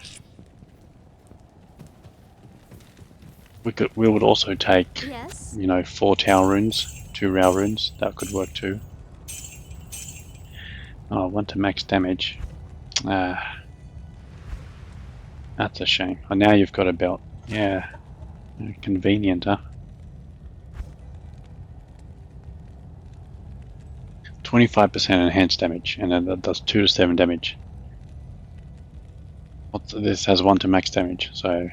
We would also take, you know, 4 Tau runes, 2 Rao runes. That could work too. Oh, 1 to max damage. That's a shame. Oh, now you've got a belt. Yeah. Convenient, huh? 25% enhanced damage, and then that does 2 to 7 damage. This has 1 to max damage, so...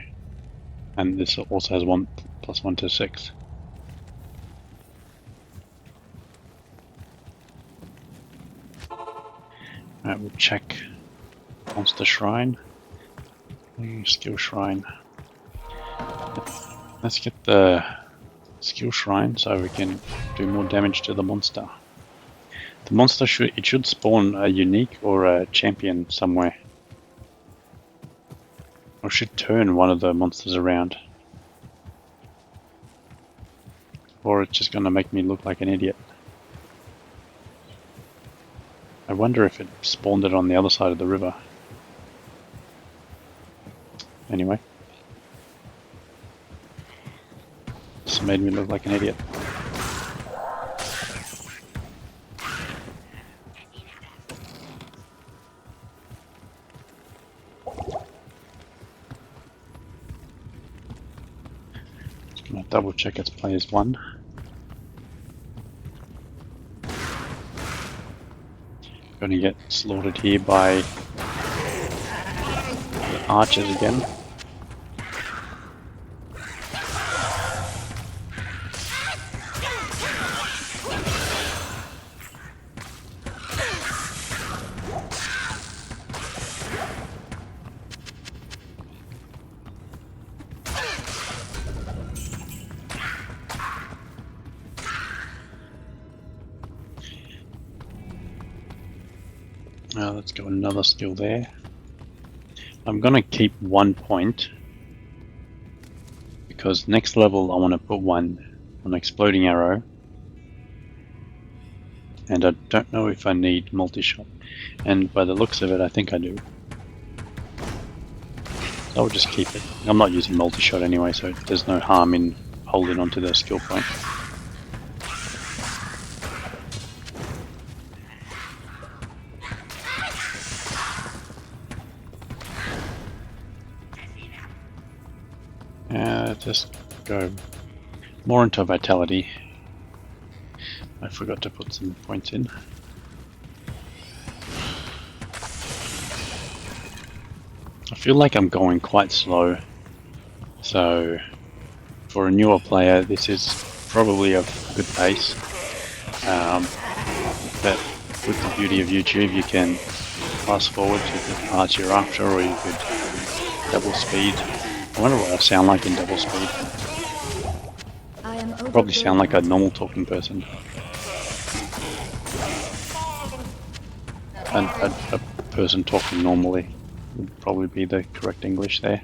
And this also has 1 plus 1 to 6. Alright, we'll check Monster Shrine. Skill Shrine. Let's get the Skill Shrine so we can do more damage to the monster. The monster should spawn a unique or a champion somewhere. Or should turn one of the monsters around. Or it's just gonna make me look like an idiot. I wonder if it spawned it on the other side of the river. Anyway. Just made me look like an idiot. Just gonna double check its players 1. Gonna get slaughtered here by the archers again. Let's go another skill there. I'm gonna keep 1 point because next level I want to put one on exploding arrow, and I don't know if I need multi-shot, and by the looks of it I think I do. So I'll just keep it. I'm not using multi-shot anyway, so there's no harm in holding onto the skill point. Just go more into vitality. I forgot to put some points in. I feel like I'm going quite slow, so for a newer player this is probably a good pace, but with the beauty of YouTube you can fast forward to the parts you're after, or you could double speed. I wonder what I sound like in double speed. Probably sound like a normal talking person. And a person talking normally would probably be the correct English there.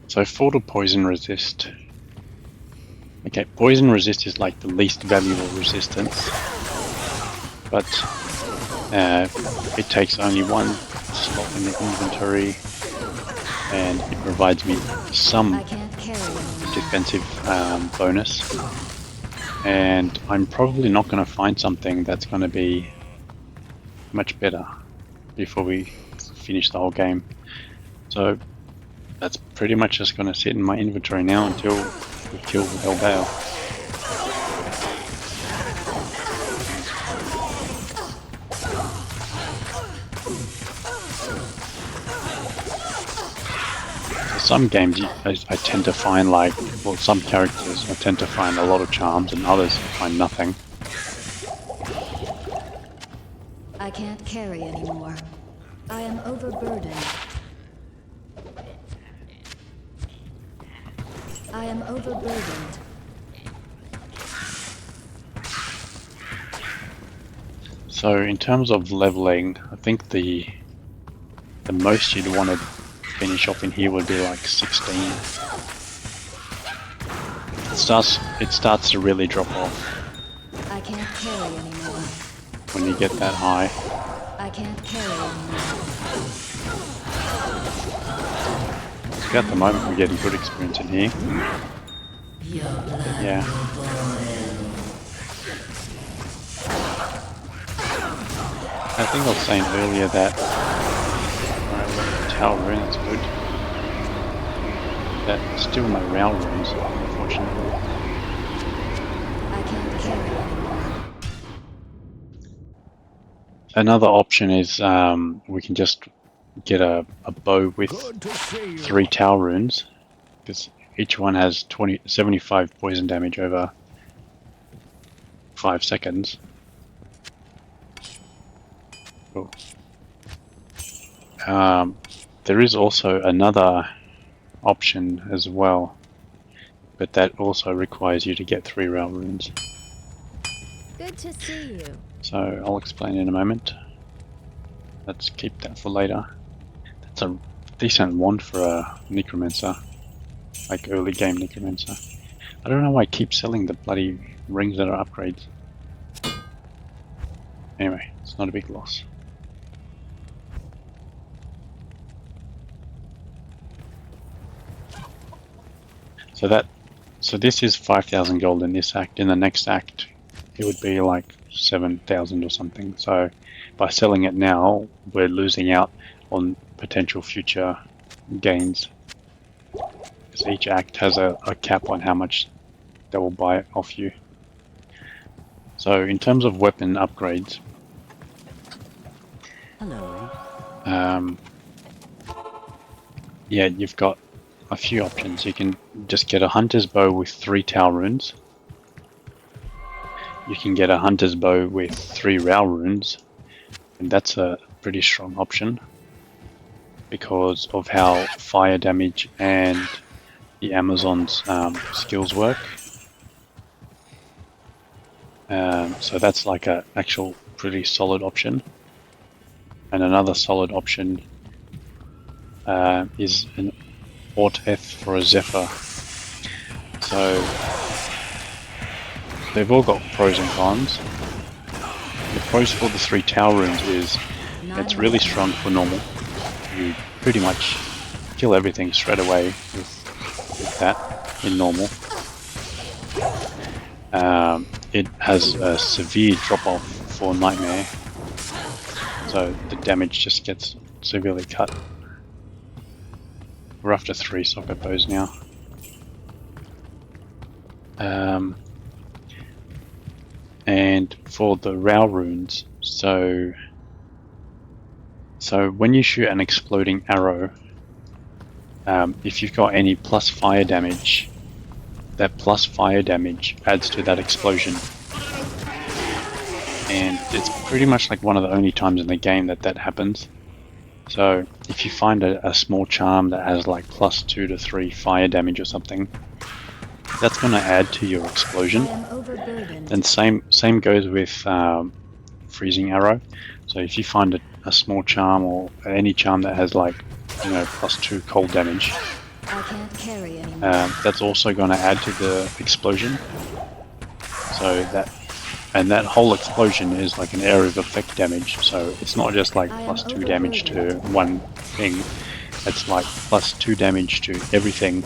So fall to poison resist. Okay, poison resist is like the least valuable resistance, but it takes only one slot in the inventory, and it provides me some defensive bonus. And I'm probably not going to find something that's going to be much better before we finish the whole game. So that's pretty much just going to sit in my inventory now until we kill Hellbale. Some games I tend to find some characters I tend to find a lot of charms, and others I find nothing. I can't carry anymore. I am overburdened. I am overburdened. So in terms of leveling, I think the most you'd want to finish off in here would be like 16. It starts to really drop off. I can't carry anymore. When you get that high. I can't carry anymore. So at the moment we're getting good experience in here. But yeah. I think I was saying earlier that Tower rune, that's good. That's still no Row runes, unfortunately. I can't carry anymore. Another option is we can just get a bow with 3 Tower runes, because each one has 75 poison damage over 5 seconds. Cool. There is also another option as well, but that also requires you to get 3 Row runes. Good to see you. So I'll explain in a moment. Let's keep that for later. That's a decent wand for a Necromancer, like early game Necromancer. I don't know why I keep selling the bloody rings that are upgrades. Anyway, it's not a big loss. So this is 5,000 gold in this act. In the next act, it would be like 7,000 or something. So by selling it now, we're losing out on potential future gains, because each act has a cap on how much they will buy off you. So in terms of weapon upgrades, Hello. yeah, you've got a few options. You can just get a hunter's bow with 3 Tower runes. You can get a hunter's bow with 3 Row runes, and that's a pretty strong option because of how fire damage and the Amazon's skills work. So that's like a actual pretty solid option. And another solid option is an Aut F for a Zephyr. So they've all got pros and cons. The pros for the 3 tower runes is it's really strong for normal. You pretty much kill everything straight away with that in normal. It has a severe drop-off for Nightmare, so the damage just gets severely cut. We're after 3 socket bows now. And for the Rao runes, so when you shoot an exploding arrow, if you've got any plus fire damage, that plus fire damage adds to that explosion. And it's pretty much like one of the only times in the game that happens. So if you find a small charm that has like plus 2 to 3 fire damage or something, that's going to add to your explosion. And same goes with freezing arrow. So if you find a small charm or any charm that has like, you know, plus 2 cold damage, I can't carry anymore. that's also going to add to the explosion. So that whole explosion is like an area of effect damage. So it's not just like plus 2 damage to one thing. It's like plus 2 damage to everything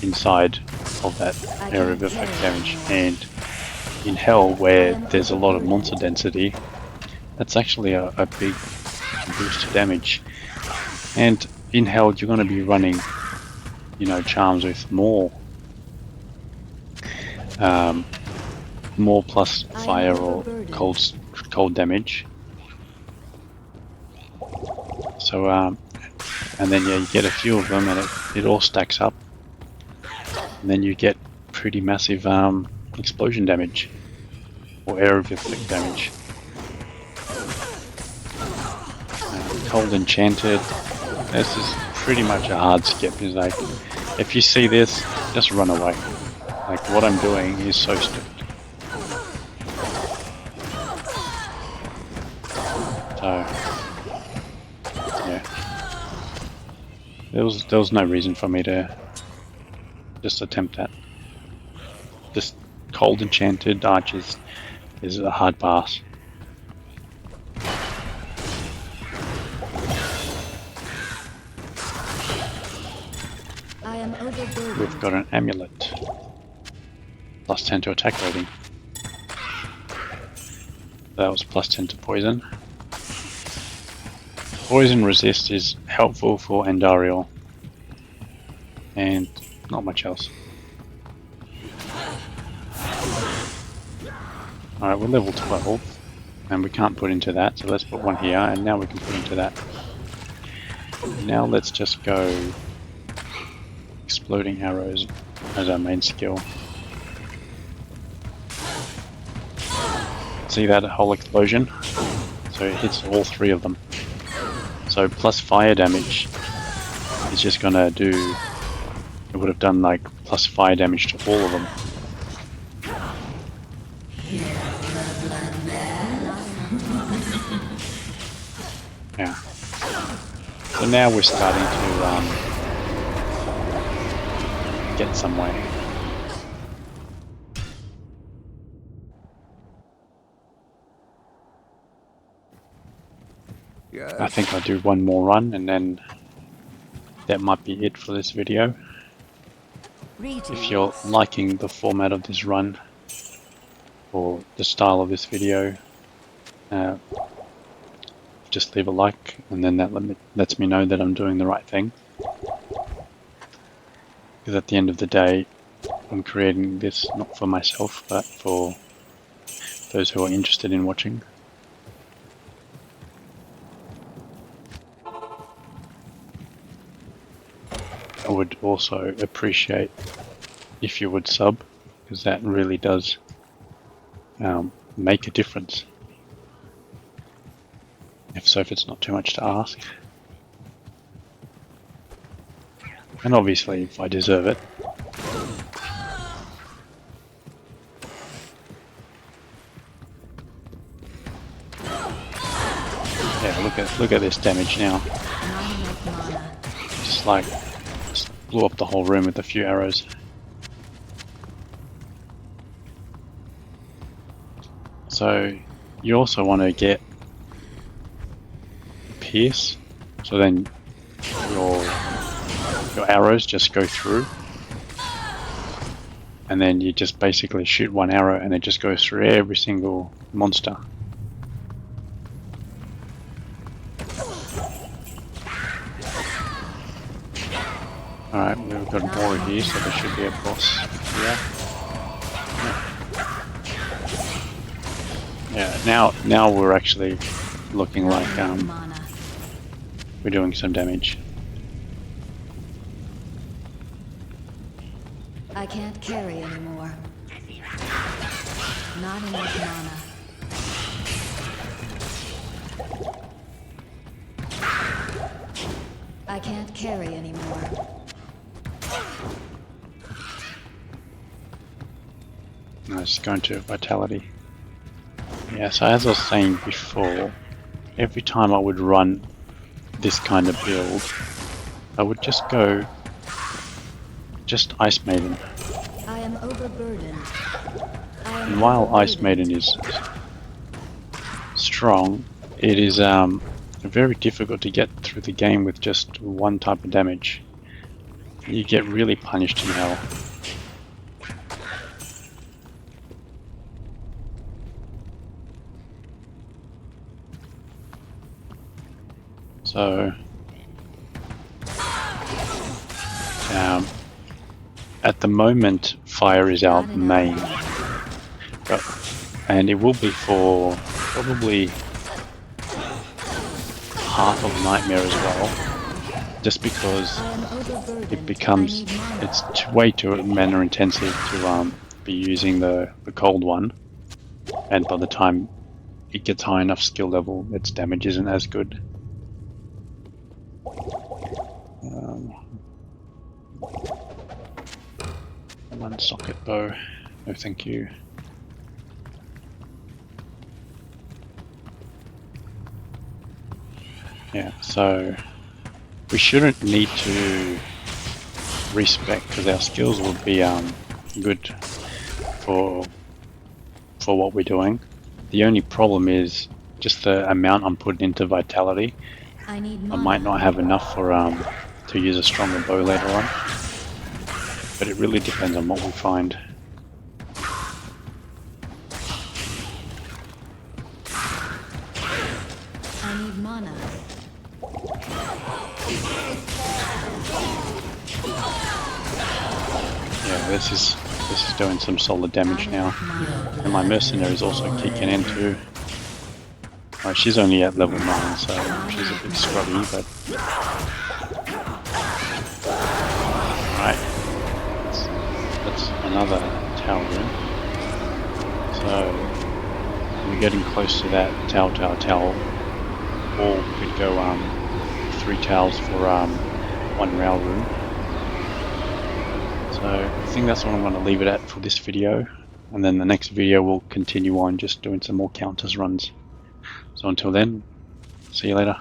inside of that area of effect damage. And in Hell, where there's a lot of monster density, that's actually a big boost to damage. And in Hell, you're going to be running, you know, charms with more plus fire or cold damage. So and then yeah, you get a few of them, and it all stacks up, and then you get pretty massive explosion damage or area of effect damage. Cold Enchanted. This is pretty much a hard skip. It's like, if you see this, just run away. Like, what I'm doing is so stupid. So, yeah. There was no reason for me to just attempt that. Just Cold Enchanted Archers is a hard pass. We've got an amulet. Plus 10 to attack rating. That was plus 10 to poison. Poison resist is helpful for Andariel. And not much else. Alright, we're level 12. And we can't put into that, so let's put one here, and now we can put into that. Now let's just go exploding arrows as our main skill. See that whole explosion? So it hits all 3 of them. So plus fire damage is just gonna do, it would have done like plus fire damage to all of them. Yeah. So now we're starting to get some way. Yes. I think I'll do one more run and then that might be it for this video. If you're liking the format of this run or the style of this video, just leave a like, and then that lets me know that I'm doing the right thing. Because at the end of the day, I'm creating this not for myself, but for those who are interested in watching. I would also appreciate if you would sub, because that really does make a difference. If it's not too much to ask. And obviously, if I deserve it. Look at this damage now. Not enough mana. Just blew up the whole room with a few arrows. So you also want to get pierce, so then your arrows just go through, and then you just basically shoot one arrow and it just goes through every single monster. Alright, we've got more here, so there should be a boss here. Yeah, now we're actually looking like we're doing some damage. I can't carry anymore. Not enough mana. I can't carry anymore. No, it's going to vitality. Yeah, so as I was saying before, every time I would run this kind of build, I would just go Ice Maiden. I am overburdened. And while Ice Maiden is strong, it is very difficult to get through the game with just one type of damage. You get really punished in hell. So at the moment, fire is our main, and it will be for probably half of Nightmare as well, just because it's way too mana intensive to be using the cold one, and by the time it gets high enough skill level, its damage isn't as good. One socket bow, no thank you. Yeah, so we shouldn't need to respec because our skills will be good for what we're doing. The only problem is just the amount I'm putting into vitality. I might not have enough for to use a stronger bow later on, but it really depends on what we find. I need mana. Yeah, this is doing some solid damage now, and my mercenary is also kicking in too. She's only at level 9, so she's a bit scrubby, but right. That's another tower room. So we're getting close to that tower, or we could go 3 towers for 1 rail room. So I think that's what I'm going to leave it at for this video, and then the next video we'll continue on just doing some more counters runs. So until then, see you later.